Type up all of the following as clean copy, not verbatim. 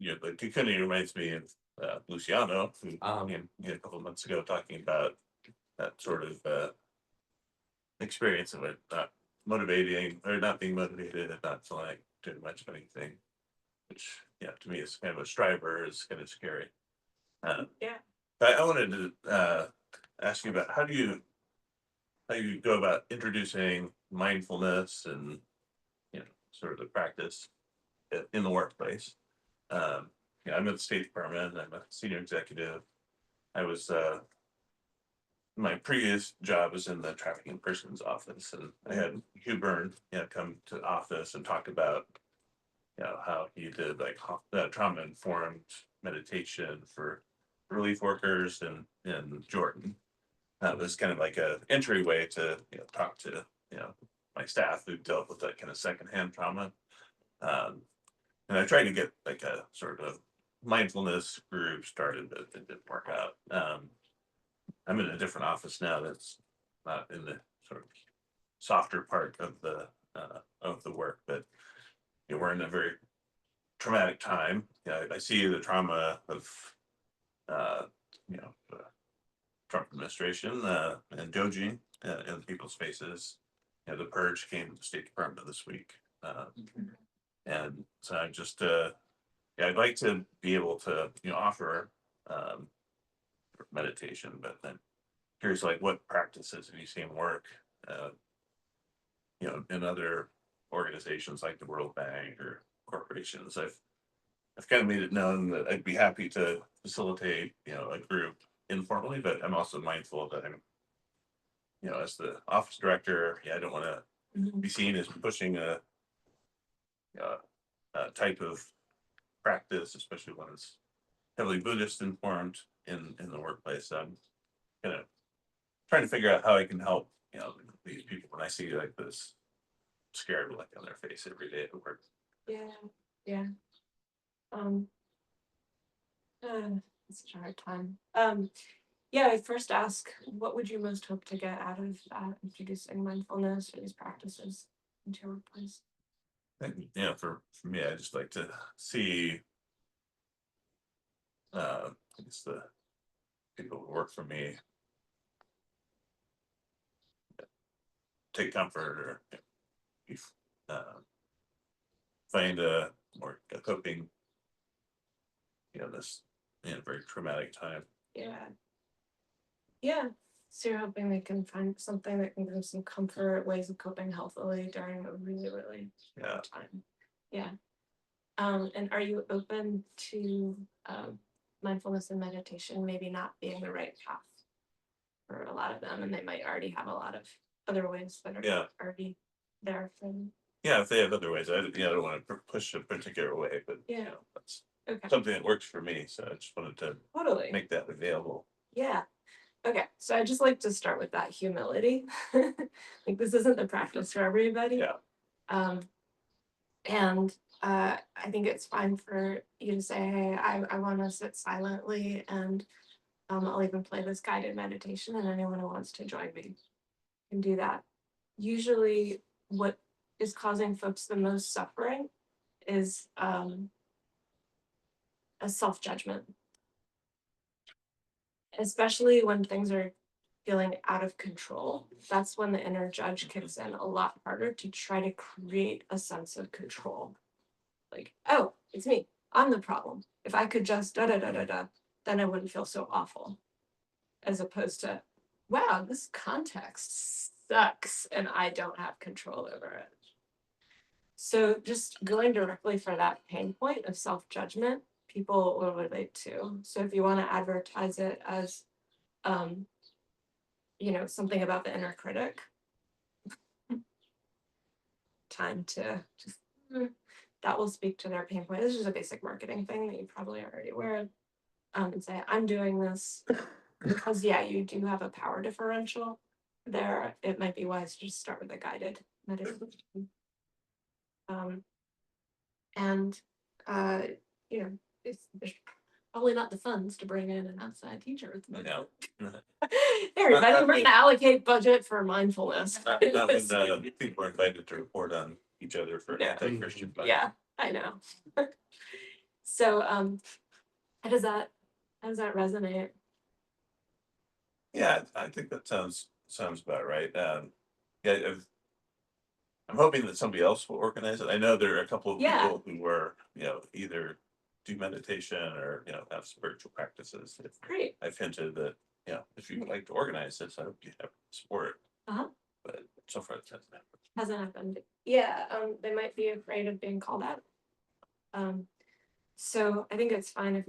the Kikuni reminds me of Luciano, who a couple of months ago talking about that sort of experience of it not motivating or not being motivated and not feeling like doing much of anything, which to me is kind of a striver, is kind of scary. Yeah. I wanted to ask you about how you go about introducing mindfulness and sort of the practice in the workplace. I'm at the State Department. I'm a senior executive. I was my previous job was in the trafficking persons office, and I had Hugh Byrne come to the office and talk about how he did like trauma informed meditation for relief workers in Jordan. That was kind of like a entryway to talk to my staff who dealt with that kind of secondhand trauma. Um, and I tried to get like a sort of mindfulness group started, but it didn't work out. I'm in a different office now that's not in the sort of softer part of the work, but we're in a very traumatic time. I see the trauma of the Trump administration and Doji in people's faces. The purge came to the State Department this week, and so I just I'd like to be able to offer meditation, but then curious like what practices have you seen work in other organizations like the World Bank or corporations. I've kind of made it known that I'd be happy to facilitate a group informally, but I'm also mindful that I'm as the office director, I don't want to be seen as pushing a type of practice, especially when it's heavily Buddhist informed in the workplace. I'm kind of trying to figure out how I can help these people when I see like this scared look on their face every day at work. Yeah. It's such a hard time. I first ask, what would you most hope to get out of introducing mindfulness or these practices into your workplace? For me, I just like to see I guess the people who work for me take comfort or find a coping this very traumatic time. So you're hoping they can find something that can give them some comfort, ways of coping healthily during a really, really hard time. And are you open to mindfulness and meditation maybe not being the right path for a lot of them, and they might already have a lot of other ways that are already there for them? If they have other ways, I don't want to push a particular way, but that's something that works for me. So I just wanted to make that available. Okay, so I just like to start with that humility. Like this isn't the practice for everybody. And I think it's fine for you to say, hey, I want to sit silently, and I'll even play this guided meditation, and anyone who wants to join me can do that. Usually what is causing folks the most suffering is a self-judgment, especially when things are feeling out of control. That's when the inner judge kicks in a lot harder to try to create a sense of control. Like, oh, it's me. I'm the problem. If I could just then I wouldn't feel so awful. As opposed to, wow, this context sucks and I don't have control over it. So just going directly for that pain point of self-judgment, people will relate to. So if you want to advertise it as something about the inner critic, time to just that will speak to their pain point. This is just a basic marketing thing that you probably are already aware of. And say, I'm doing this because you do have a power differential there. It might be wise to just start with a guided meditation. There's probably not the funds to bring in an outside teacher. No. Everybody, we're going to allocate budget for mindfulness. Not when people are invited to report on each other for anti-Christian budget. Yeah, I know. So how does that resonate? Yeah, I think that sounds about right. Yeah, I'm hoping that somebody else will organize it. I know there are a couple of Yeah, people who were, either do meditation or, have spiritual practices. great. I've hinted that, if you would like to organize this, I hope you have support. Uh-huh. But so far it hasn't happened. Hasn't happened. Yeah, they might be afraid of being called out. So I think it's fine if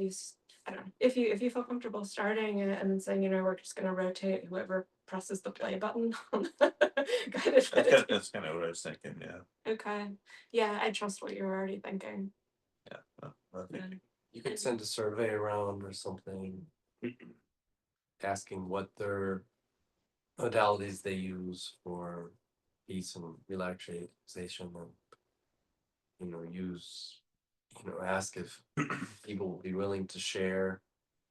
I don't know, if you feel comfortable starting and saying, we're just gonna rotate whoever presses the play button on the guided meditation. That's kind of what I was thinking. Yeah. Okay. Yeah, I trust what you're already thinking. Yeah. Well, thank you. You could send a survey around or something, asking what their modalities they use for peace and relaxation, and ask if people will be willing to share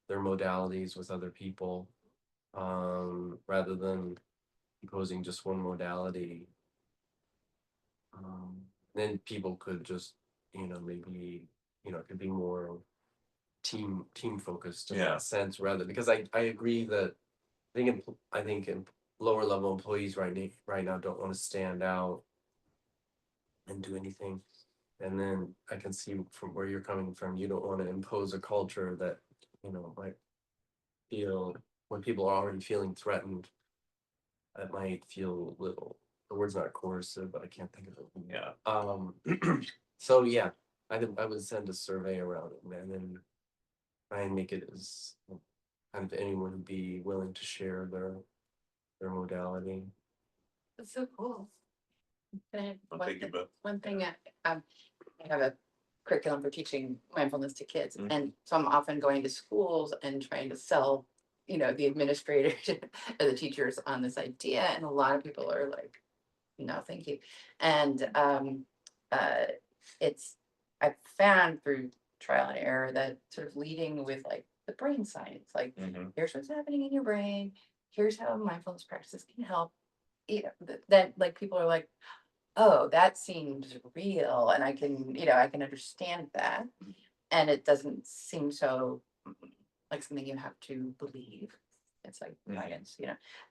their modalities with other people, rather than imposing just one modality. Then people could just, maybe, it could be more team focused in Yeah. that sense, rather, because I agree that I think in lower level employees right now don't want to stand out and do anything. And then I can see from where you're coming from, you don't want to impose a culture that, might feel, when people are already feeling threatened, that might feel a little, the word's not coercive, but I can't think of it. Yeah. So yeah, I would send a survey around it, and then try and make it as kind of anyone would be willing to share their modality. That's so cool. Can I add Well, one thank you thing? both. One thing, I have a curriculum for teaching mindfulness to kids, Mhm. and so I'm often going to schools and trying to sell, the administrators or the teachers on this idea, and a lot of people are like, "No, thank you." And uh, it's I've found through trial and error that sort of leading with like the brain science, like here's what's happening in your brain, here's how mindfulness practices can help. That like people are like, oh, that seems real, and I can understand that, and it doesn't seem so like something you have to believe. It's like science,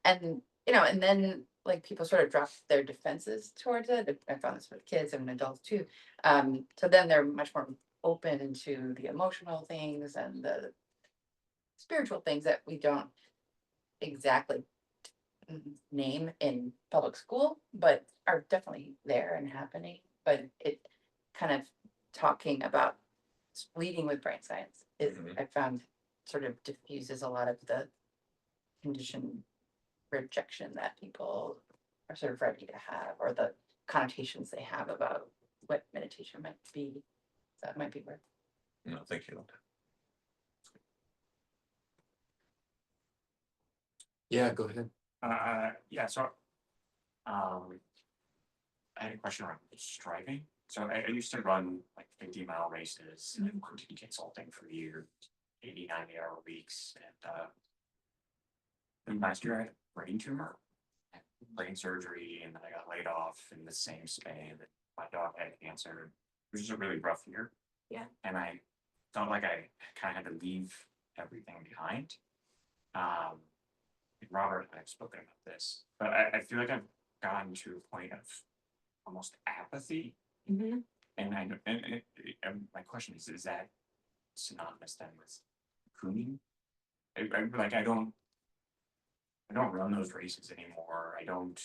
and then like people sort of drop their defenses towards it. I found this with kids and adults too. So then they're much more open to the emotional things and the spiritual things that we don't exactly name in public school, but are definitely there and happening. But it kind of talking about leading with brain science is, I found, sort of diffuses a lot of the condition rejection that people are sort of ready to have, or the connotations they have about what meditation might be. So that might be worth. No, thank you. Yeah, go ahead. Yeah, so I had a question around striving. So I used to run like 50-mile races and worked in consulting for years, 80, 90-hour weeks. And last year I had a brain tumor, had brain surgery, and then I got laid off in the same span. My dog had cancer. It was just a really rough year. Yeah. And I felt like I kind of had to leave everything behind. Robert and I have spoken about this, but I feel like I've gotten to a point of almost apathy. Mm-hmm. And I know, and my question is that synonymous then with crooning? I don't run those races anymore. I don't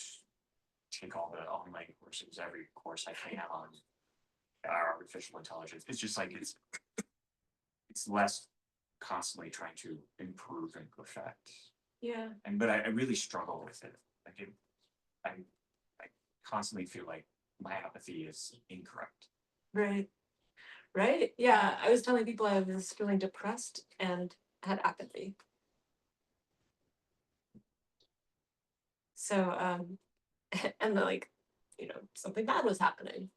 take all the online courses, every course I can on artificial intelligence. It's just like it's less constantly trying to improve and perfect. Yeah. But I really struggle with it. I constantly feel like my apathy is incorrect. Right. Right. Yeah. I was telling people I was feeling depressed and had apathy. So and then like, something bad was happening.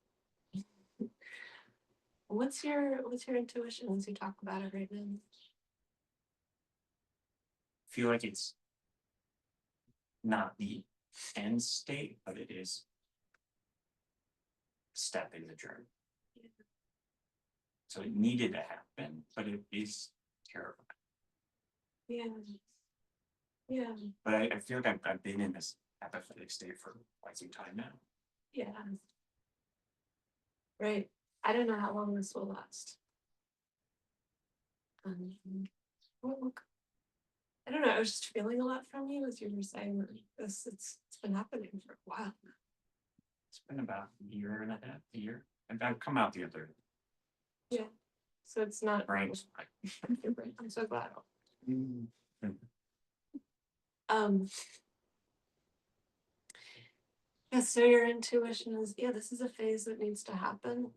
What's your intuition as you talk about it right now? Feel like it's not the end state, but it is a step in the journey. So it needed to happen, but it is terrifying. Yeah. Yeah, But I feel like I've been in this apathetic state for quite some time now. yeah. Right. I don't know how long this will last. Um, well, look, I don't know. I was just feeling a lot from you as you were saying that this. It's been happening for a while. It's been about a year and a half, a year. And I've come out the other So it's not brains. your brain. I'm so glad. Mm. Um. Yeah. So your intuition is this is a phase that needs to happen,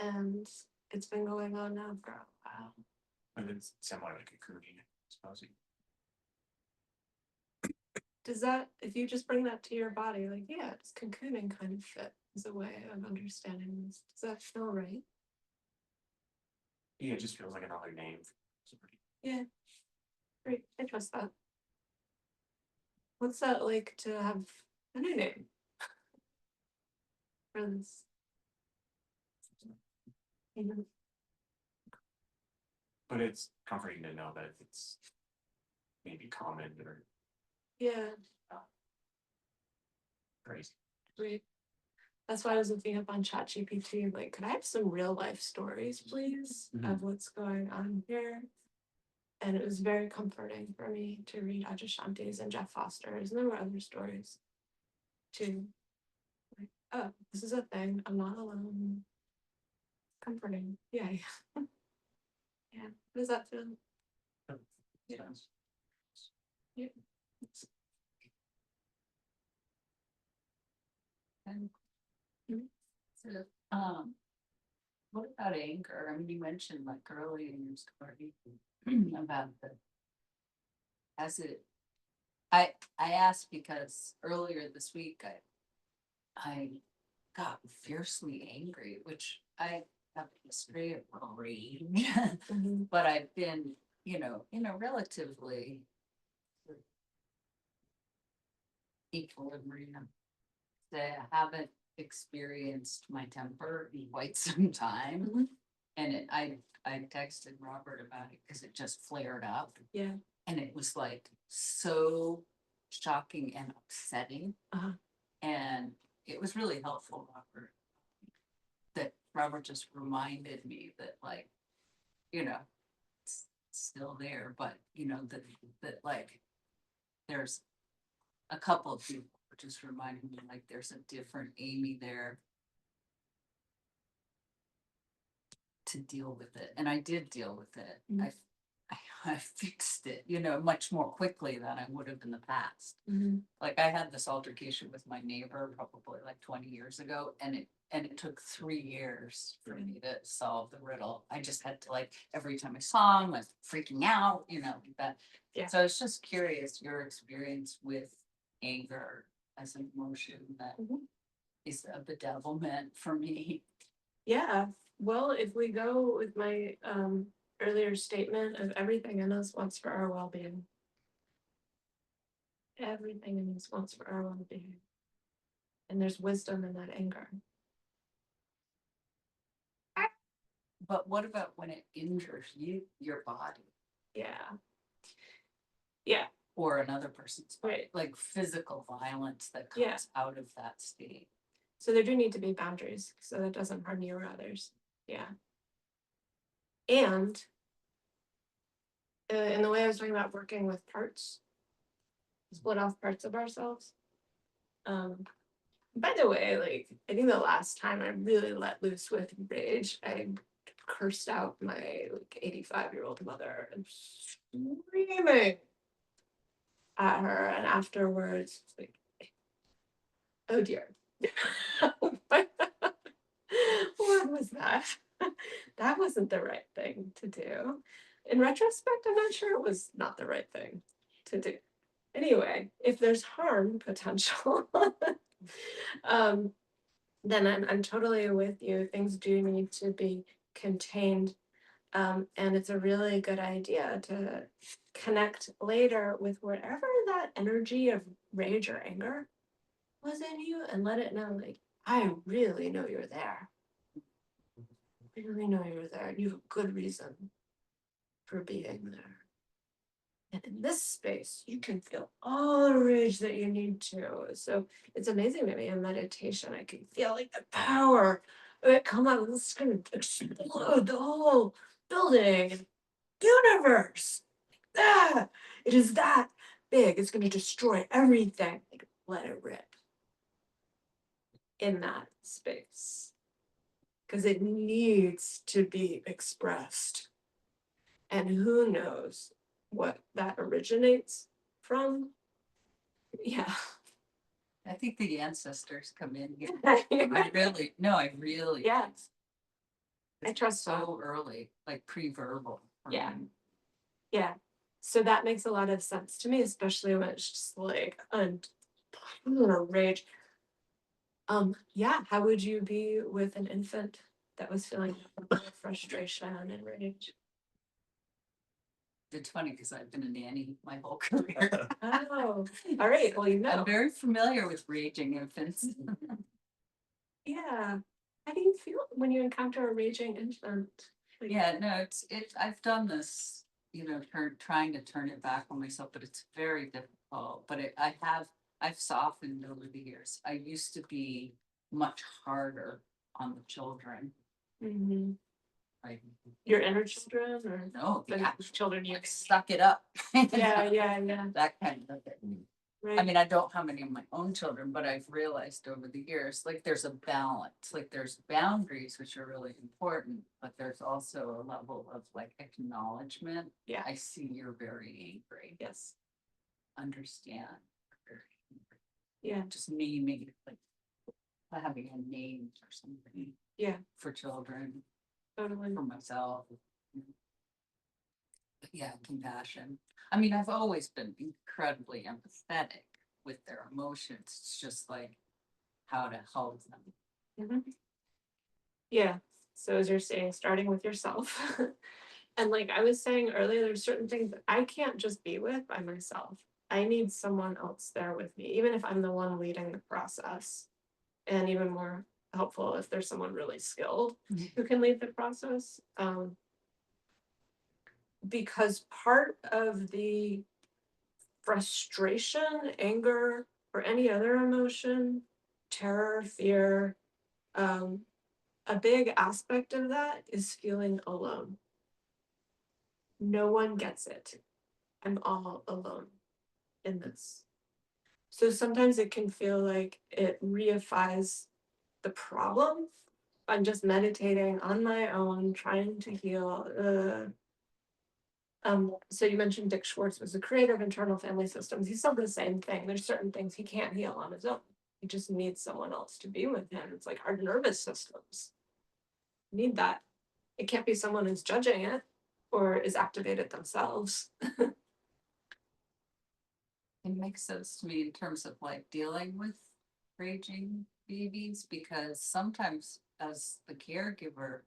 and it's been going on now for a while. But it's similar like a cooking, I suppose. Does that, if you just bring that to your body, like, yeah, does cocooning kind of fit as a way of understanding this? Does that feel right? Yeah, it just feels like another name. Yeah. Great. I trust that. What's that like to have a new name for this? Mhm. But it's comforting to know that it's maybe common or Yeah, crazy. great. That's why I was looking up on ChatGPT, like, could I have some real life stories, please, of what's going on here? And it was very comforting for me to read Ajashanti's and Jeff Foster's, and there were other stories too. Like, oh, this is a thing. I'm not alone. Comforting. Yeah. Yeah. How does that feel? Yeah. Yeah. And Mhm. so, what about anger? I mean, you mentioned like early in your story about the, as it, I asked because earlier this week I got fiercely angry, which I have a history of rage, Mhm. but I've been, in a relatively equilibrium. Say I haven't experienced my temper in quite some time. Mhm. And I texted Robert about it because it just flared up. Yeah. And it was like so shocking and upsetting. Uh-huh. And it was really helpful, Robert, that Robert just reminded me that, like, it's still there, but that like there's a couple of people just reminding me like there's a different Amy there to deal with it. And I did deal with it. Mhm. I fixed it, much more quickly than I would have in the past. Mhm. Like I had this altercation with my neighbor probably like 20 years ago, and it took 3 years for me to solve the riddle. I just had to, like, every time I saw him, I was freaking out, that. Yeah. So I was just curious your experience with anger as an emotion that Mhm. is a bedevilment for me. Yeah. Well, if we go with my earlier statement of everything in us wants for our well-being. Everything in us wants for our well-being. And there's wisdom in that anger. But what about when it injures your body Yeah. Yeah. or another person's body, Right. like physical violence that Yeah. comes out of that state? So there do need to be boundaries so that doesn't harm you or others. Yeah. And in the way I was talking about working with parts, split off parts of ourselves. By the way, like, I think the last time I really let loose with rage, I cursed out my like 85-year-old mother and screaming at her, and afterwards, like, oh dear. What was that? That wasn't the right thing to do. In retrospect, I'm not sure it was not the right thing to do. Anyway, if there's harm potential, then I'm totally with you. Things do need to be contained. And it's a really good idea to connect later with whatever that energy of rage or anger was in you and let it know, like, I really know you're there. I really know you're there and you have a good reason for being there. And in this space, you can feel all the rage that you need to. So it's amazing to me in meditation. I can feel like the power of it come up. It's going to explode the whole building and universe. Ah, it is that big. It's going to destroy everything. Like, let it rip in that space because it needs to be expressed. And who knows what that originates from? Yeah. I think the ancestors come in here. Yeah. I really, no, I really. Yeah. think I it's trust that. so early, like pre-verbal. for Yeah. me. Yeah. So that makes a lot of sense to me, especially when it's just like a rage. Yeah, how would you be with an infant that was feeling frustration and rage? It's funny because I've been a nanny my whole career. Oh, all right. Well, you know. I'm very familiar with raging infants. Yeah. How do you feel when you encounter a raging infant? Like, Yeah, no, I've done this, trying to turn it back on myself, but it's very difficult. But I've softened over the years. I used to be much harder on the children. mhm. Like, Your inner children or no, the the actual, children you like, suck it up. Yeah, yeah, yeah. That kind of thing. I Right. mean, I don't have any of my own children, but I've realized over the years, like there's a balance, like there's boundaries, which are really important, but there's also a level of like acknowledgement. Yeah. I see you're very angry, Yes. understand. you're very angry. Yeah. Just naming it, like having a name or something Yeah. for children, Totally. for myself. But yeah, compassion. I mean, I've always been incredibly empathetic with their emotions. It's just like how to help them. Mhm. Yeah. So as you're saying, starting with yourself. And like I was saying earlier, there's certain things that I can't just be with by myself. I need someone else there with me, even if I'm the one leading the process. And even more helpful if there's someone really skilled who can lead the process. Because part of the frustration, anger, or any other emotion, terror, fear, um, a big aspect of that is feeling alone. No one gets it. I'm all alone in this. So sometimes it can feel like it reifies the problem. I'm just meditating on my own, trying to heal. So you mentioned Dick Schwartz was the creator of internal family systems. He said the same thing. There's certain things he can't heal on his own. He just needs someone else to be with him. It's like our nervous systems need that. It can't be someone who's judging it or is activated themselves. It makes sense to me in terms of like dealing with raging babies, because sometimes as the caregiver,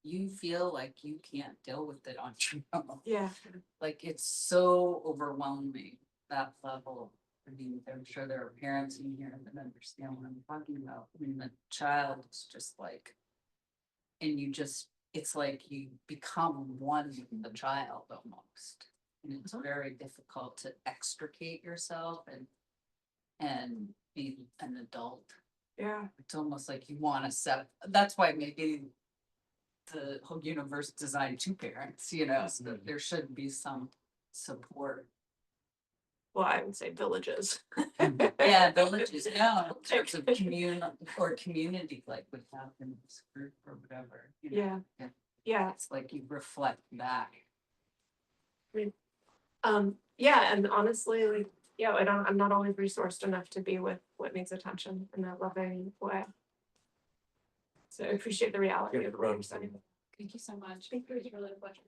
you feel like you can't deal with it on your own. Yeah. Like it's so overwhelming, that level. I mean, I'm sure there are parents in here that understand what I'm talking about. I mean, the child is just like, and it's like you become one with the child almost. And it's very difficult to extricate yourself and be an adult. Yeah. It's almost like you want to that's why maybe the whole universe designed two parents, so that there should be some support. Well, I would say villages. Yeah, villages, in terms of community, like we have in this group or whatever. Yeah. Yeah. It's like you reflect back. Yeah, and honestly, like, yeah, I'm not always resourced enough to be with what needs attention in that loving way. So I appreciate the reality of what you're saying. Thank you so much. Thank you, it's really a pleasure.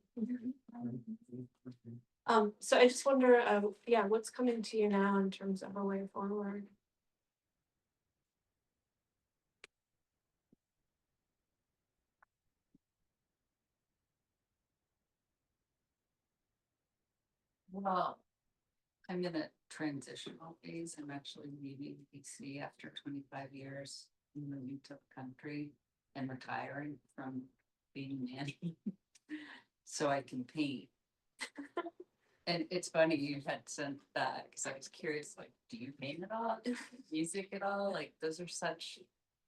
So I just wonder, yeah, what's coming to you now in terms of a way forward? Well, I'm in a transitional phase. I'm actually leaving BC after 25 years, moving to the country and retiring from being a nanny. So I can paint. And it's funny you had sent that, because I was curious, like, do you paint at all? Music at all? Like, those are such,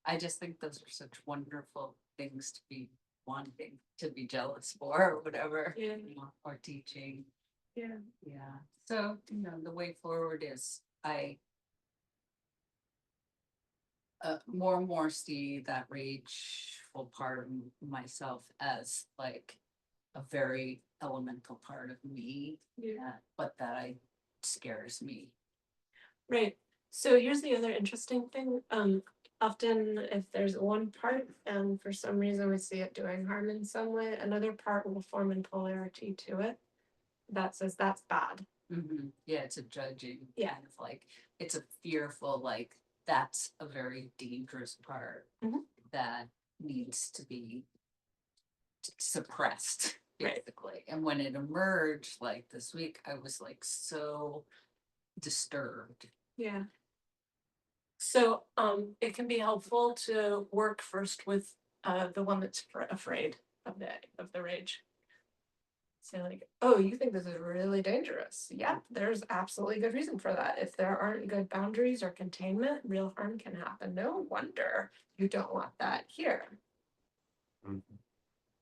I just think those are such wonderful things to be wanting to be jealous for, or whatever. Yeah. Or teaching. Yeah. Yeah, so, the way forward is more and more see that rageful part of myself as like a very elemental part of me, Yeah. but that scares me. Right. So here's the other interesting thing. Often if there's one part and for some reason we see it doing harm in some way, another part will form in polarity to it that says that's bad. Yeah, it's a judging. Yeah. Kind of like, it's a fearful, like, that's a very dangerous part Mhm. that needs to be suppressed, Right. basically. And when it emerged, like this week, I was like so disturbed. Yeah. So it can be helpful to work first with the one that's afraid of the rage. Say like, oh, you think this is really dangerous. Yeah, there's absolutely good reason for that. If there aren't good boundaries or containment, real harm can happen. No wonder you don't want that here. Mhm.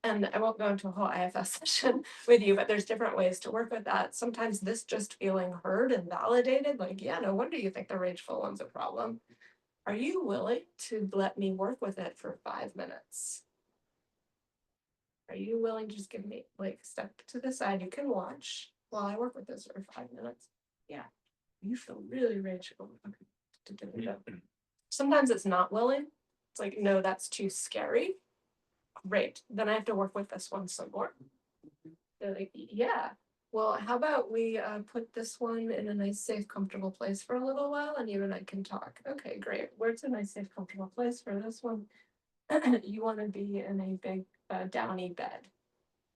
And I won't go into a whole IFS session with you, but there's different ways to work with that. Sometimes this just feeling heard and validated, like, yeah, no wonder you think the rageful one's a problem. Are you willing to let me work with it for 5 minutes? Are you willing to just give me, like, step to the side? You can watch while I work with this for 5 minutes. Yeah. You feel really rageful. Okay. Sometimes it's not willing. It's like, no, that's too scary. Great. Then I have to work with this one some more. They're like, yeah. Well, how about we put this one in a nice, safe, comfortable place for a little while and you and I can talk. Okay, great. Where's a nice, safe, comfortable place for this one? You want to be in a big downy bed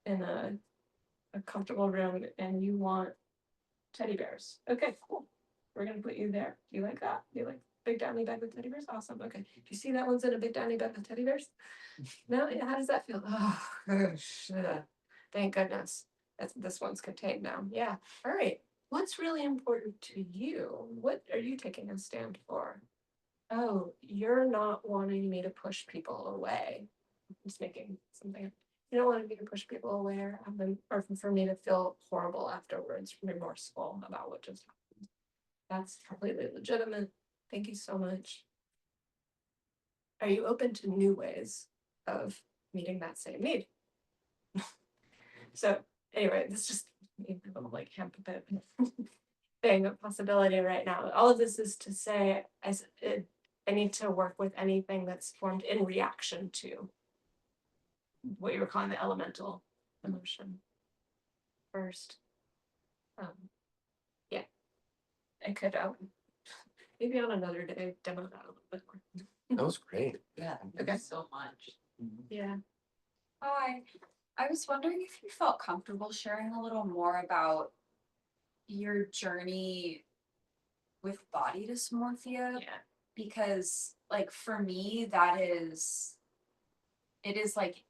in a comfortable room and you want teddy bears. Okay, cool. We're gonna put you there. Do you like that? Do you like big downy bed with teddy bears? Awesome. Okay. Do you see that one's in a big downy bed with teddy bears? No, yeah, how does that feel? Oh gosh. Thank goodness. This one's contained now. Yeah. All right. What's really important to you? What are you taking a stand for? Oh, you're not wanting me to push people away. I'm just making something. You don't want me to push people away or have them, or for me to feel horrible afterwards, remorseful about what just happened. That's completely legitimate. Thank you so much. Are you open to new ways of meeting that same need? So anyway, this just made me a little like hemp a bit thing of possibility right now. All of this is to say, I need to work with anything that's formed in reaction to what you were calling the elemental emotion first. Yeah, I could maybe on another day demo that a little bit more. That was great. Yeah, Okay. okay, so much. Yeah. Hi, I was wondering if you felt comfortable sharing a little more about your journey with body dysmorphia, Yeah. because like for me, it is like,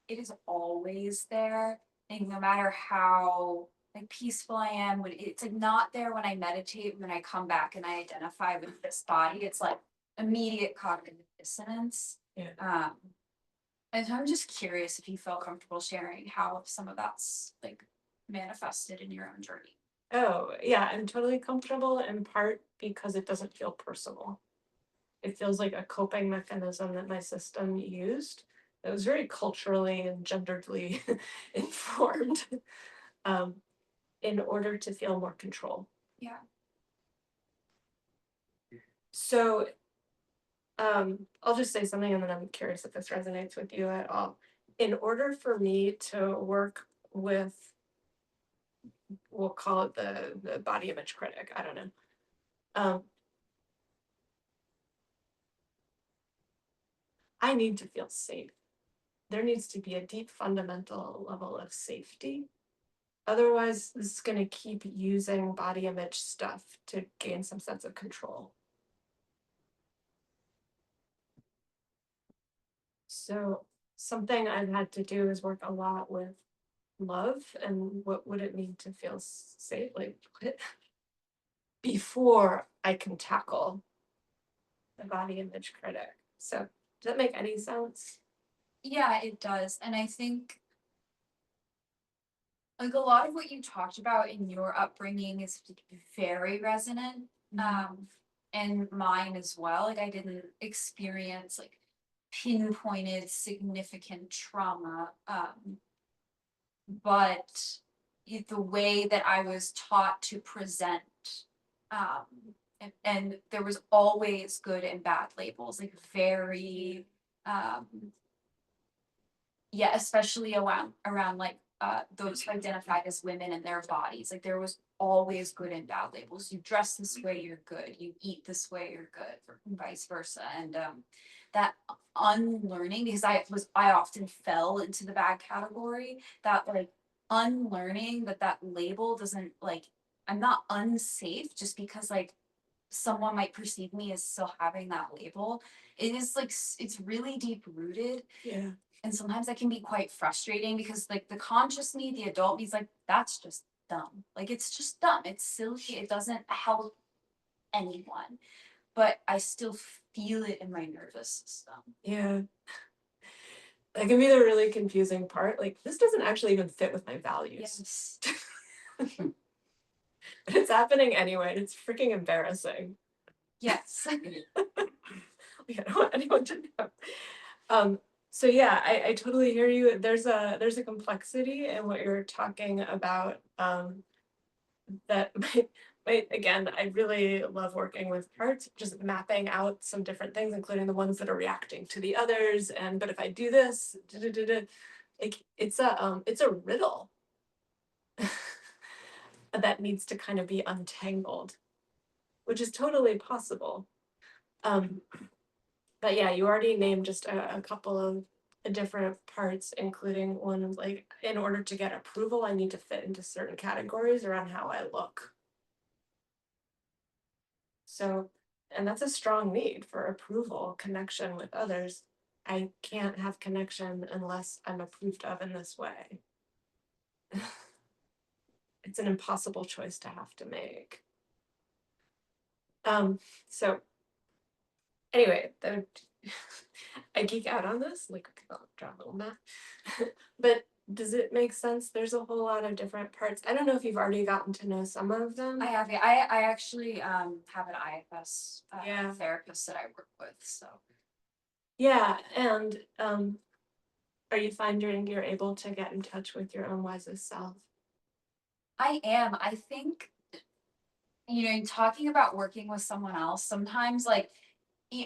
it is always there. And no matter how like peaceful I am, it's like not there when I meditate, when I come back and I identify with this body, it's like immediate cognitive dissonance. Yeah. And so I'm just curious if you felt comfortable sharing how some of that's like manifested in your own journey. Oh, yeah, I'm totally comfortable in part because it doesn't feel personal. It feels like a coping mechanism that my system used. It was very culturally and genderedly informed in order to feel more control. Yeah. So I'll just say something and then I'm curious if this resonates with you at all. In order for me to work with, we'll call it the body image critic, I don't know. I need to feel safe. There needs to be a deep fundamental level of safety. Otherwise, this is going to keep using body image stuff to gain some sense of control. So something I've had to do is work a lot with love and what would it mean to feel safe, like what before I can tackle the body image critic. So does that make any sense? Yeah, it does. And I think like a lot of what you talked about in your upbringing is very resonant. And mine as well. Like I didn't experience like pinpointed significant trauma. But the way that I was taught to present, and there was always good and bad labels, like very, yeah, especially around like those who identified as women and their bodies. Like there was always good and bad labels. You dress this way, you're good. You eat this way, you're good, or vice versa. And that unlearning, because I often fell into the bad category, that like unlearning that label doesn't like, I'm not unsafe just because like someone might perceive me as still having that label. It is like it's really deep rooted, Yeah. and sometimes that can be quite frustrating because like the conscious me, the adult me's like, that's just dumb. Like it's just dumb. It's silly. It doesn't help anyone. But I still feel it in my nervous system. Yeah. That can be the really confusing part. Like, this doesn't actually even fit with my values. Yes. But it's happening anyway, and it's freaking embarrassing. Yes. Like, I don't want anyone to know. So yeah, I totally hear you. There's a complexity in what you're talking about. That might again, I really love working with parts, just mapping out some different things, including the ones that are reacting to the others. And but if I do this, like it's a riddle that needs to kind of be untangled, which is totally possible. But yeah, you already named just a couple of different parts, including one of like, in order to get approval, I need to fit into certain categories around how I look. So, and that's a strong need for approval, connection with others. I can't have connection unless I'm approved of in this way. It's an impossible choice to have to make. So anyway, I geek out on this, like I'll draw a little map. But does it make sense? There's a whole lot of different parts. I don't know if you've already gotten to know some of them. I have, yeah. I actually have an IFS Yeah. therapist that I work with. So Yeah, and are you finding you're able to get in touch with your own wisest self? I am. I think, you know, talking about working with someone else, sometimes like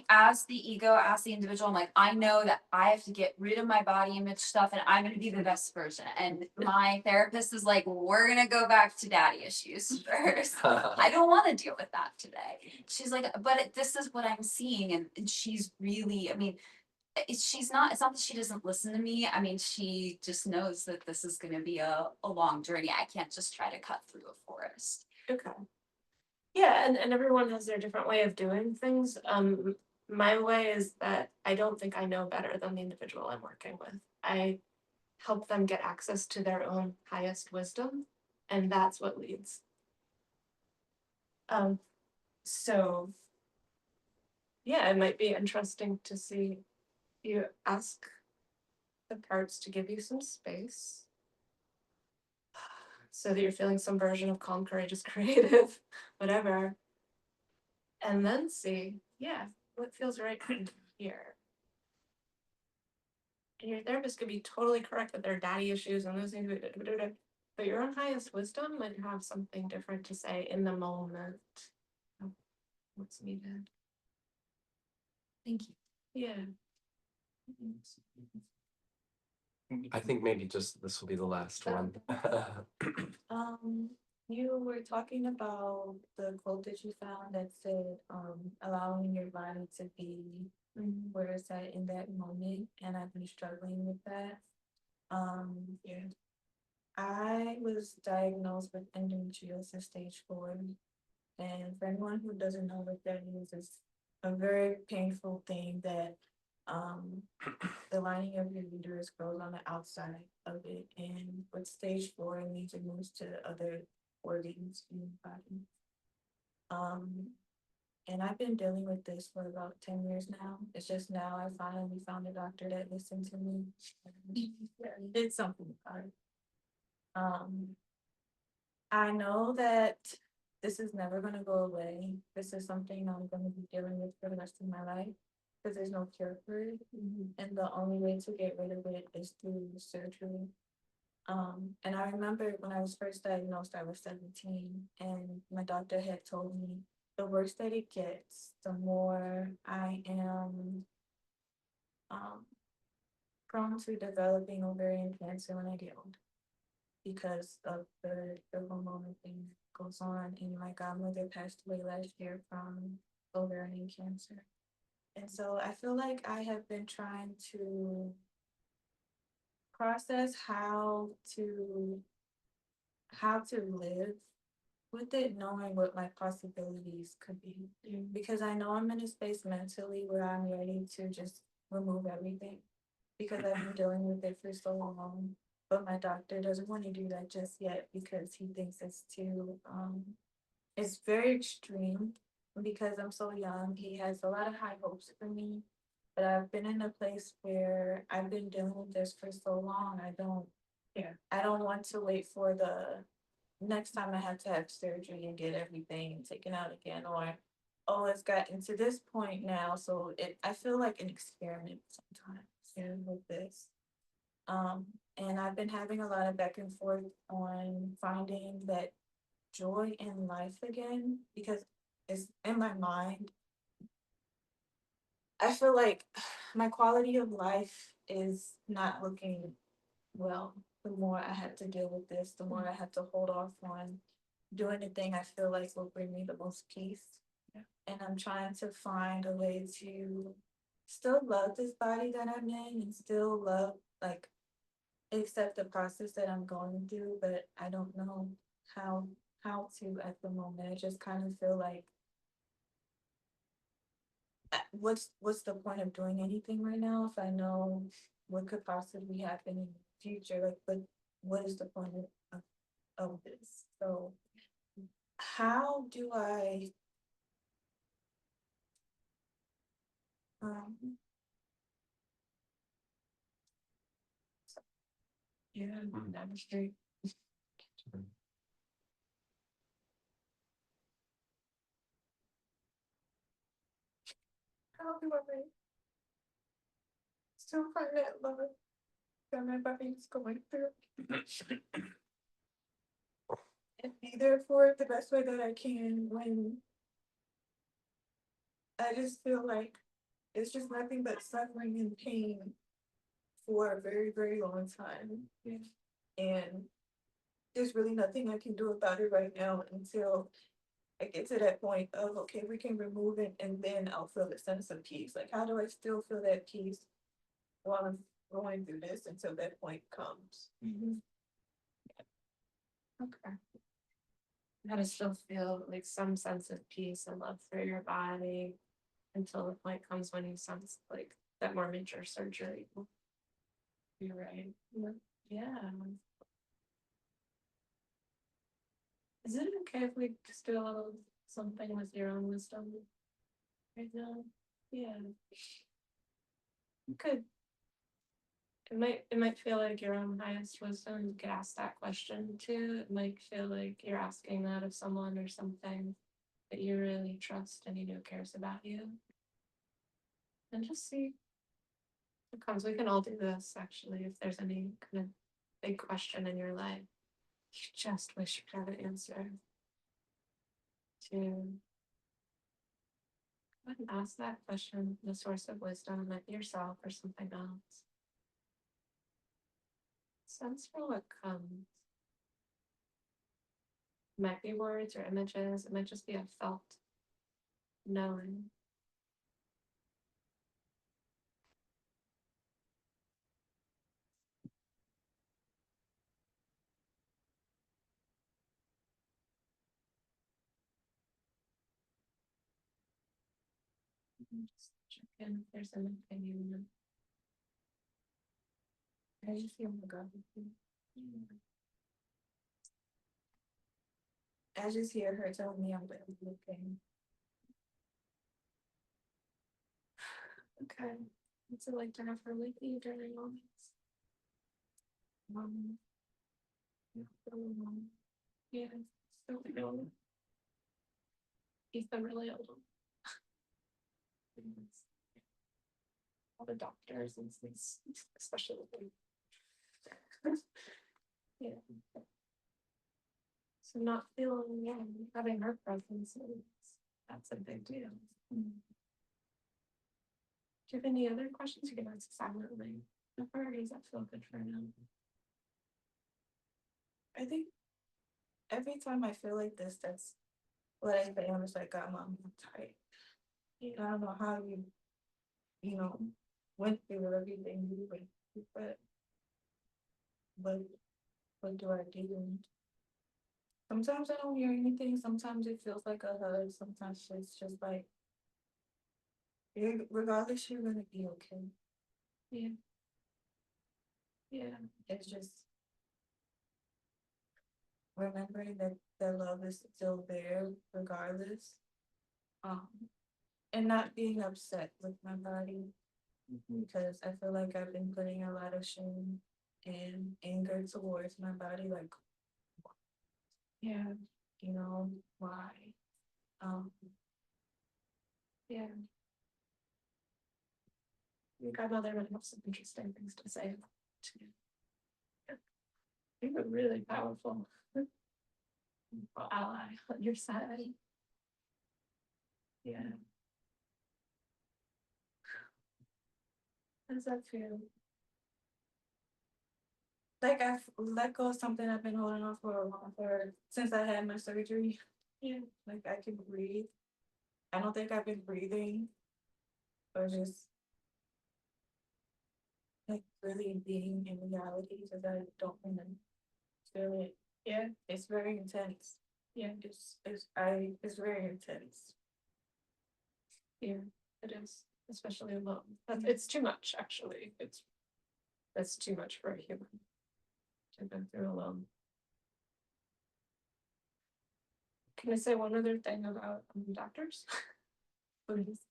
as the ego, as the individual, I'm like, I know that I have to get rid of my body image stuff and I'm going to be the best version. And my therapist is like, we're going to go back to daddy issues first. I don't want to deal with that today. She's like, but this is what I'm seeing. And she's really, I mean, it's not that she doesn't listen to me. I mean, she just knows that this is going to be a long journey. I can't just try to cut through a forest. Okay. Yeah, and everyone has their different way of doing things. My way is that I don't think I know better than the individual I'm working with. I help them get access to their own highest wisdom, and that's what leads. So yeah, it might be interesting to see you ask the parts to give you some space so that you're feeling some version of calm, courageous, creative, whatever. And then see, yeah, what feels right here. And your therapist could be totally correct that there are daddy issues and those things, but your own highest wisdom might have something different to say in the moment of what's needed. Thank you. Yeah. I think maybe just this will be the last one. You were talking about the quote that you found that said, allowing your body to be where it's at in that moment, and I've been struggling with that. Yeah. I was diagnosed with endometriosis stage 4, and for anyone who doesn't know what that is, it's a very painful thing that um, the lining of your uterus grows on the outside of it, and with stage 4, it means it moves to other organs in your body. And I've been dealing with this for about 10 years now. It's just now I finally found a doctor that listened to me and did something about it. I know that this is never gonna go away. This is something I'm gonna be dealing with for the rest of my life because there's no cure for it. And the only way to get rid of it is through surgery. And I remember when I was first diagnosed, I was 17, and my doctor had told me the worse that it gets, the more I am prone to developing ovarian cancer when I get older because of the hormonal thing that goes on. And my godmother passed away last year from ovarian cancer. And so I feel like I have been trying to process how to live with it, knowing what my possibilities could be. Because I know I'm in a space mentally where I'm ready to just remove everything because I've been dealing with it for so long. But my doctor doesn't want to do that just yet because he thinks it's very extreme. Because I'm so young, he has a lot of high hopes for me. But I've been in a place where I've been dealing with this for so long. I don't want to wait for the next time I have to have surgery and get everything taken out again, or oh, it's gotten to this point now, so I feel like an experiment sometimes, with this. And I've been having a lot of back and forth on finding that joy in life again because it's in my mind. I feel like my quality of life is not looking well. The more I have to deal with this, the more I have to hold off on doing the thing I feel like will bring me the most peace. And I'm trying to find a way to still love this body that I'm in and still love, like, accept the process that I'm going through, but I don't know how to at the moment. I just kind of feel like what's the point of doing anything right now if I know what could possibly happen in the future? Like, but what is the point of this? So how do I um yeah, navigate? How do I still find that love that my body is going through and be there for it the best way that I can when I just feel like it's just nothing but suffering and pain for a very, very long time. And there's really nothing I can do about it right now until I get to that point of, okay, we can remove it and then I'll feel a sense of peace. Like, how do I still feel that peace while I'm going through this until that point comes? Okay. How to still feel like some sense of peace and love for your body until the point comes when you sense like that more major surgery. You're right. Yeah. Is it okay if we just do a little something with your own wisdom right now? Yeah. You could. It might feel like your own highest wisdom. You could ask that question too. It might feel like you're asking that of someone or something that you really trust and you know cares about you. And just see what comes. We can all do this actually if there's any kind of big question in your life. You just wish you could have an answer to go ahead and ask that question, the source of wisdom, like yourself or something else. Sense for what comes. It might be words or images, it might just be a felt knowing. Just check in if there's anything. I just feel the God. I just hear her telling me I'm looking. Okay. What's it like to have her with you during all this? Yeah, yeah, so ill. He's been really ill. All the doctors and things, especially with him. Yeah. So not feeling, yeah, having her presence, that's a big deal. Do you have any other questions? You can ask silently. Or does that feel good for now? I think every time I feel like this, that's what I say. I'm just like, God, Mom, I'm tired. I don't know how you know, went through everything you went through, but what do I do? Sometimes I don't hear anything. Sometimes it feels like a hug. Sometimes it's just like, regardless, you're gonna be okay. Yeah. Yeah. It's just remembering that the love is still there, regardless. And not being upset with my body because I feel like I've been putting a lot of shame and anger towards my body, like, yeah, why? Yeah. Your godmother would have some interesting things to say too. You're a really powerful ally on your side. Yeah. How does that feel? Like I've let go of something I've been holding on for a while since I had my surgery. Yeah. Like I can breathe. I don't think I've been breathing or just like really being in reality because I don't want to feel it. Yeah, it's very intense. Yeah, it's very intense. Yeah, it is, especially alone. It's too much, actually. That's too much for a human to have been through alone. Can I say one other thing about doctors? Please.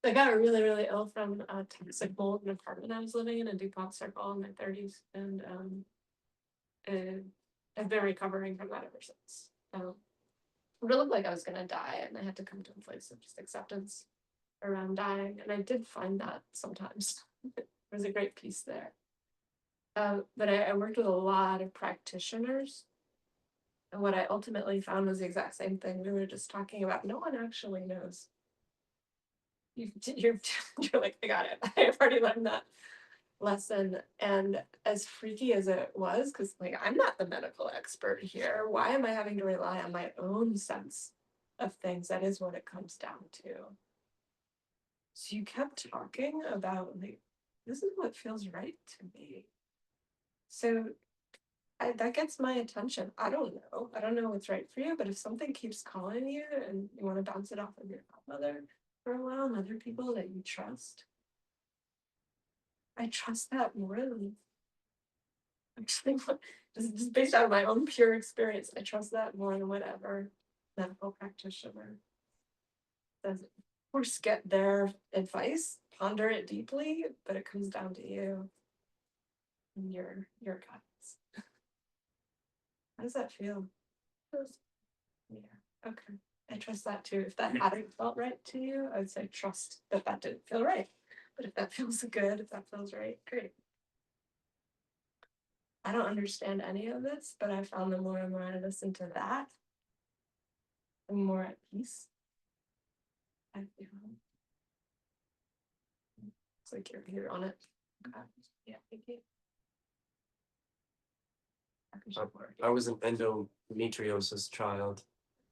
I got really, really ill from toxic mold in an apartment I was living in DuPont Circle in my 30s, and I've been recovering from that ever since. It looked like I was gonna die, and I had to come to a place of just acceptance around dying, and I did find that sometimes. There was a great peace there. But I worked with a lot of practitioners, and what I ultimately found was the exact same thing we were just talking about. No one actually knows. You're like, I got it. I've already learned that lesson. And as freaky as it was, because like I'm not the medical expert here. Why am I having to rely on my own sense of things? That is what it comes down to. So you kept talking about like, this is what feels right to me. So that gets my attention. I don't know what's right for you, but if something keeps calling you and you want to bounce it off of your godmother for a while and other people that you trust, I trust that more than actually just based out of my own pure experience. I trust that more than whatever medical practitioner says. Of course, get their advice, ponder it deeply, but it comes down to you and your guidance. How does that feel? Yeah. Okay. I trust that too. If that hadn't felt right to you, I would say trust that that didn't feel right. But if that feels good, if that feels right, great. I don't understand any of this, but I found the more and more I listen to that, the more at peace I feel. It's like you're on it. Okay. Yeah, thank you. I was an endometriosis child.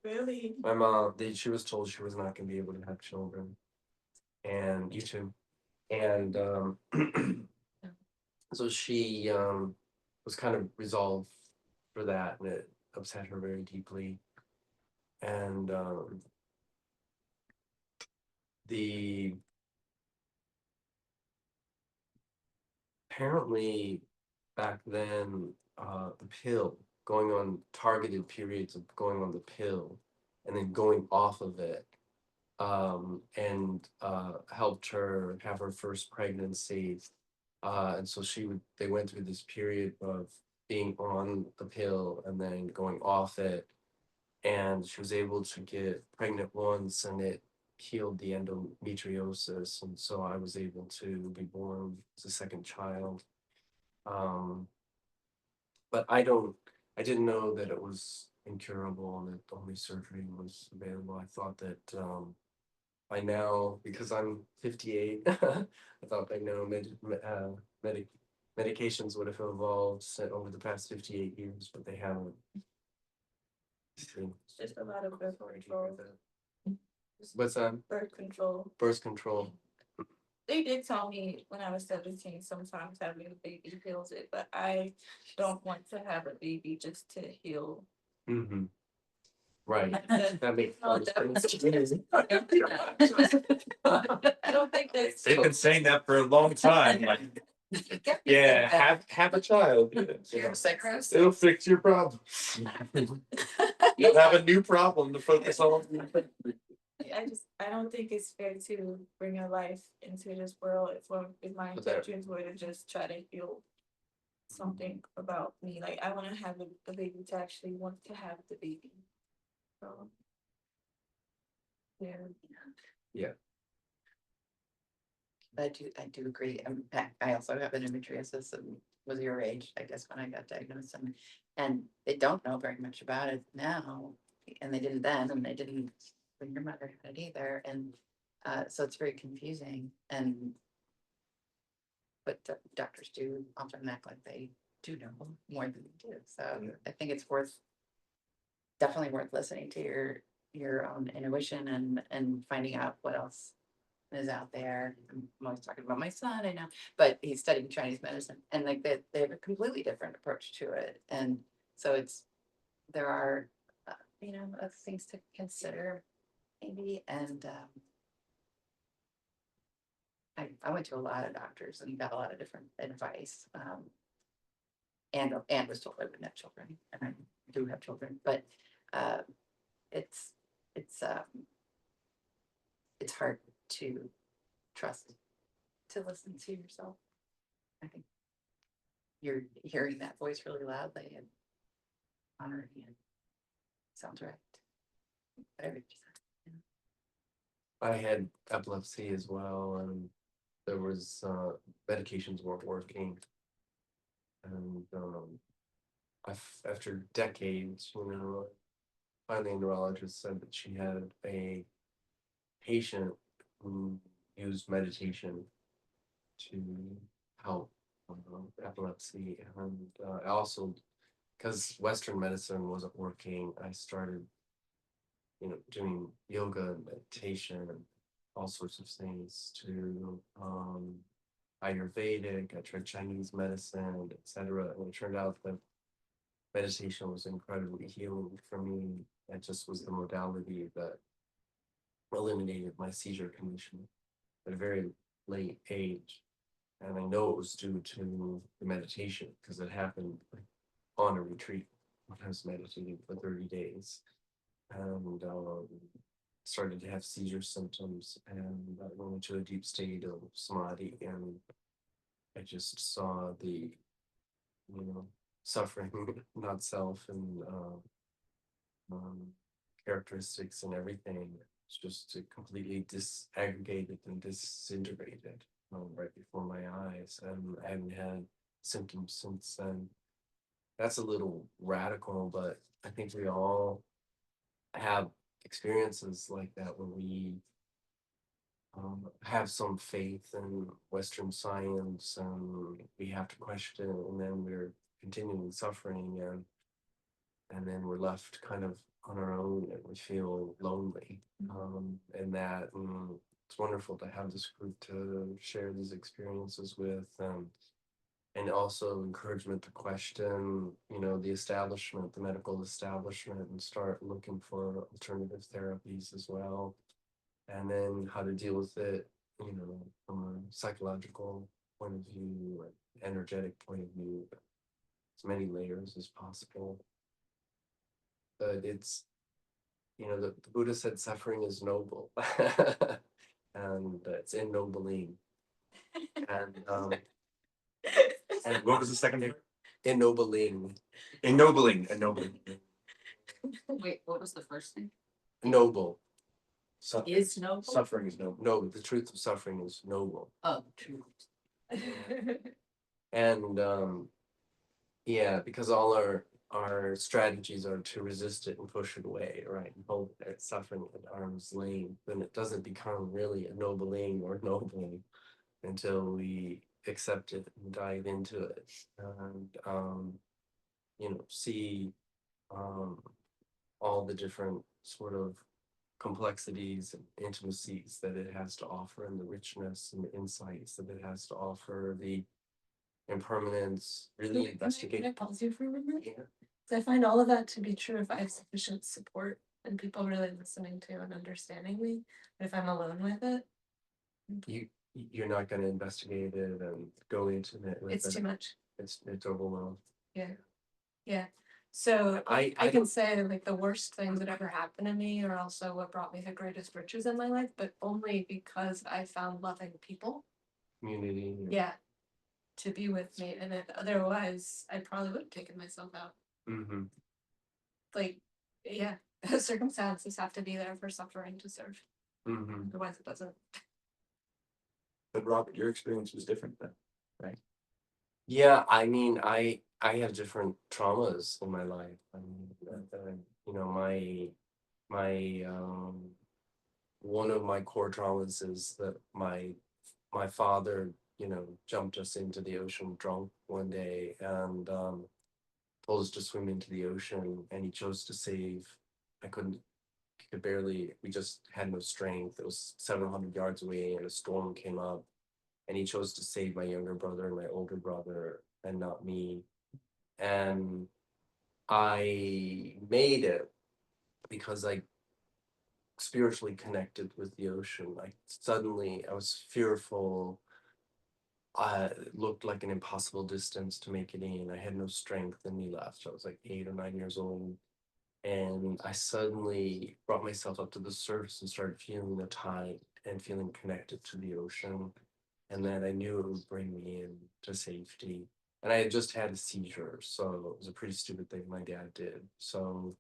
Really? My mom, she was told she was not going to be able to have children, and you too. And so she was kind of resolved for that, and it upset her very deeply. And the apparently back then, the pill, going on targeted periods of going on the pill and then going off of it, and helped her have her first pregnancy. And so they went through this period of being on the pill and then going off it. And she was able to get pregnant once and it healed the endometriosis. And so I was able to be born as a second child. Um, but I didn't know that it was incurable and that only surgery was available. I thought that by now, because I'm 58, I thought by now medications would have evolved over the past 58 years, but they haven't. It's just a lot of birth control. What's that? Birth control. Birth control. They did tell me when I was 17, sometimes having a baby heals it, but I don't want to have a baby just to heal. Mm-hmm. Right. That That makes sense. I don't think that's. They've been saying that for a long time, like, yeah, have a child. Your psychosis. It'll fix your problem. You'll have a new problem to focus on. I don't think it's fair to bring a life into this world if my intentions were to just try to heal something about me. Like I want to have a baby to actually want to have the baby. So yeah. I do agree. I also have endometriosis and was your age, I guess, when I got diagnosed, and they don't know very much about it now, and they didn't then, and they didn't when your mother had it either, and so it's very confusing. But doctors do often act like they do know more than they do. So I think it's definitely worth listening to your own intuition and finding out what else is out there. I'm always talking about my son, I know, but he's studying Chinese medicine, and like they have a completely different approach to it, and so there are other things to consider maybe. And I went to a lot of doctors and got a lot of different advice, and was told I wouldn't have children, and I do have children, but it's it's hard to trust to listen to yourself. I think you're hearing that voice really loudly and honoring it. Sounds right. Whatever you said. I had epilepsy as well, and there was medications weren't working, and after decades, finally a neurologist said that she had a patient who used meditation to help epilepsy, and I also, because Western medicine wasn't working, I started doing yoga and meditation and all sorts of things to Ayurvedic. I tried Chinese medicine, etc. And it turned out that meditation was incredibly healing for me. It just was the modality that eliminated my seizure condition at a very late age. And I know it was due to the meditation because it happened on a retreat when I was meditating for 30 days. And started to have seizure symptoms, and I went into a deep state of samadhi, and I just saw the suffering, not self, and characteristics and everything. It's just completely disaggregated and disintegrated right before my eyes, and I haven't had symptoms since then. That's a little radical, but I think we all have experiences like that when we have some faith in Western science, and we have to question it, and then we're continuing suffering, and then we're left kind of on our own, and we feel lonely. And it's wonderful to have this group to share these experiences with, and also encouragement to question, the establishment, the medical establishment, and start looking for alternative therapies as well. and then how to deal with it, you know, from a psychological point of view, an energetic point of view, as many layers as possible. But it's, you know, the Buddha said suffering is noble, and it's ennobling, and And what was the second name? ennobling, Ennobling. Wait, what was the first thing? noble. Is noble? Suffering is noble. No, the truth of suffering is noble. Oh, true. And yeah, because all our strategies are to resist it and push it away, right? Hold that suffering at arm's length, then it doesn't become really ennobling or noble until we accept it and dive into it, and you know, see all the different sort of complexities and intimacies that it has to offer, and the richness and the insights that it has to offer, the impermanence, really Can I investigate. pause you for a minute? Yeah. So I find all of that to be true if I have sufficient support and people really listening to and understanding me. But if I'm alone with it, You're not going to investigate it and go into it with it's it. too much. It's overwhelmed. Yeah. So I I can don't- say like the worst things that ever happened to me are also what brought me the greatest riches in my life, but only because I found loving people. Community. Yeah. To be with me. And if otherwise I probably would have taken myself out. Mm-hmm. Like, yeah, circumstances have to be there for suffering to serve. Mm-hmm. Otherwise it doesn't. But Robert, your experience was different then, right? Yeah, I mean, I have different traumas in my life. I mean, you know, my one of my core traumas is that my father, you know, jumped us into the ocean drunk one day, and told us to swim into the ocean, and he chose to save. I could barely. We just had no strength. It was 700 yards away, and a storm came up, and he chose to save my younger brother and my older brother, and not me. And I made it because I spiritually connected with the ocean. I was fearful. It looked like an impossible distance to make it in. I had no strength, and we left. I was like 8 or 9 years old. And I suddenly brought myself up to the surface and started feeling the tide and feeling connected to the ocean. And then I knew it would bring me in to safety. And I had just had a seizure, so it was a pretty stupid thing my dad did. So,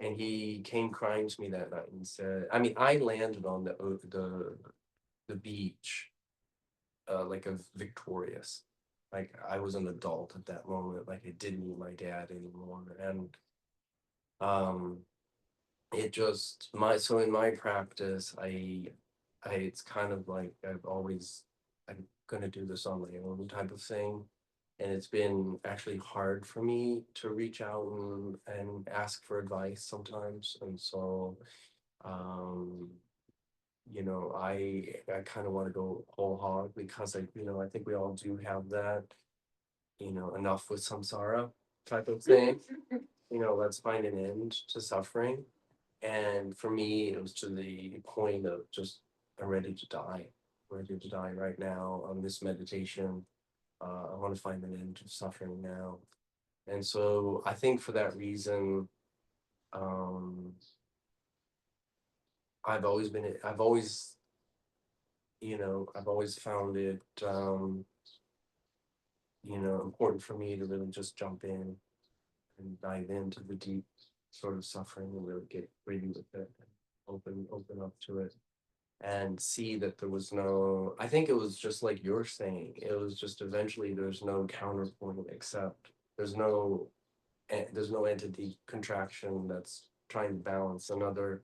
and he came crying to me that night and said, I mean, I landed on the beach, like a victorious. Like I was an adult at that moment. Like I didn't need my dad anymore, and um, it just so in my practice, it's kind of like I'm gonna do this on my own type of thing, and it's been actually hard for me to reach out and ask for advice sometimes, and so um you know, I kind of want to go whole hog because I think we all do have that, you know, enough with samsara type of thing. You know, let's find an end to suffering. And for me, it was to the point of just I'm ready to die. Ready to die right now on this meditation. I want to find an end to suffering now. And so I think for that reason, um, I've always, you know, I've always found it, you know, important for me to really just jump in and dive into the deep sort of suffering and really get ready with it, and open up to it, and see that there was no. I think it was just like you're saying. It was just eventually there's no counterpoint except there's no entity contraction that's trying to balance another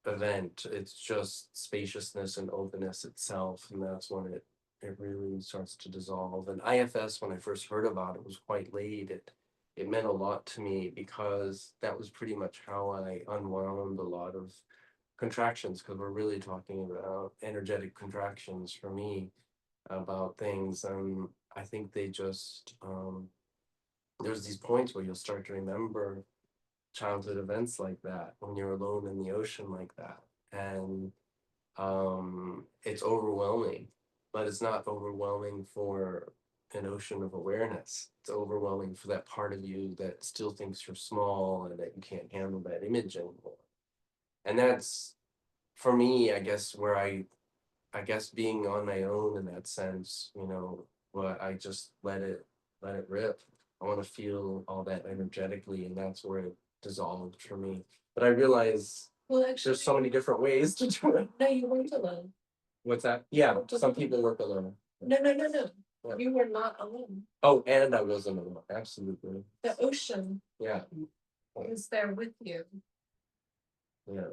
event. It's just spaciousness and openness itself, and that's when it really starts to dissolve. And IFS, when I first heard about it, was quite late. It meant a lot to me because that was pretty much how I unwound a lot of contractions, because we're really talking about energetic contractions for me about things. And I think they just there's these points where you'll start to remember childhood events like that when you're alone in the ocean like that. And it's overwhelming, but it's not overwhelming for an ocean of awareness. It's overwhelming for that part of you that still thinks you're small and that you can't handle that image anymore. And that's, for me, I guess, where I guess being on my own in that sense, you know, but I just let it rip. I want to feel all that energetically, and that's where it dissolved for me. But I realize Well, actually, there's so many different ways to do it. no, you weren't alone. What's that? Yeah, some people work alone. No, no, no, no. Yeah. You were not alone. Oh, and I wasn't alone. Absolutely. The ocean Yeah. is there with you, Yeah.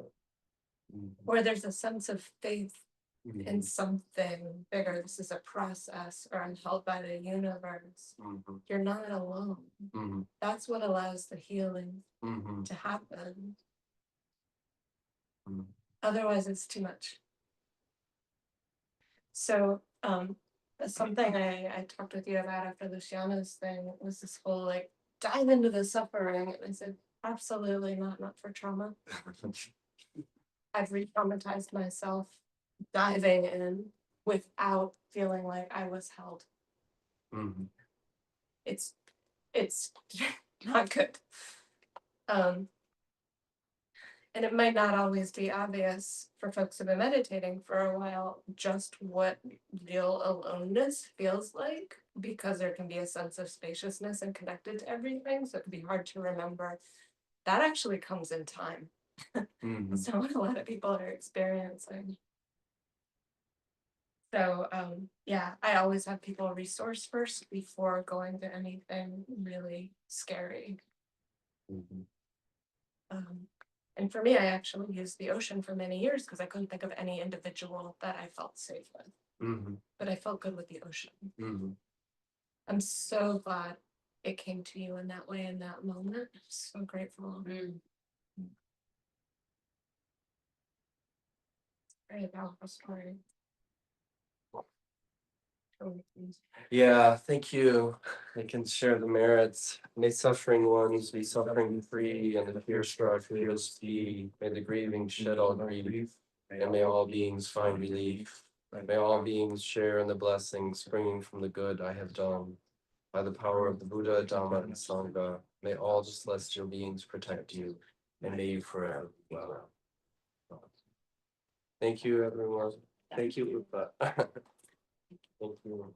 Mhm. or there's a sense of faith Mhm. in something bigger. This is a process, or I'm held by the universe. Mhm. You're not alone. Mhm. That's what allows the healing Mhm. to happen. Mhm. Otherwise, it's too much. So, something I talked with you about after Luciana's thing was this whole like dive into the suffering. And I said, absolutely not for trauma. I've re-traumatized myself diving in without feeling like I was held. Mhm. It's not good. And it might not always be obvious for folks who've been meditating for a while just what real aloneness feels like, because there can be a sense of spaciousness and connected to everything. So it can be hard to remember. That actually comes in time. Mhm. So what a lot of people are experiencing. So yeah, I always have people resource first before going to anything really scary. Mhm. And for me, I actually used the ocean for many years because I couldn't think of any individual that I felt safe with. Mhm. But I felt good with the ocean. Mhm. I'm so glad it came to you in that way in that moment. I'm so grateful. Very powerful story. Yeah, thank you. I can share the merits. May suffering ones be suffering free, and the fear struck fears be. May the grieving shed all grief, and may all beings find relief. May all beings share in the blessings springing from the good I have done. By the power of the Buddha, Dhamma, and Sangha, may all celestial beings protect you, and may you forever be well. Thank you, everyone. Thank you, Rupa. Thank you.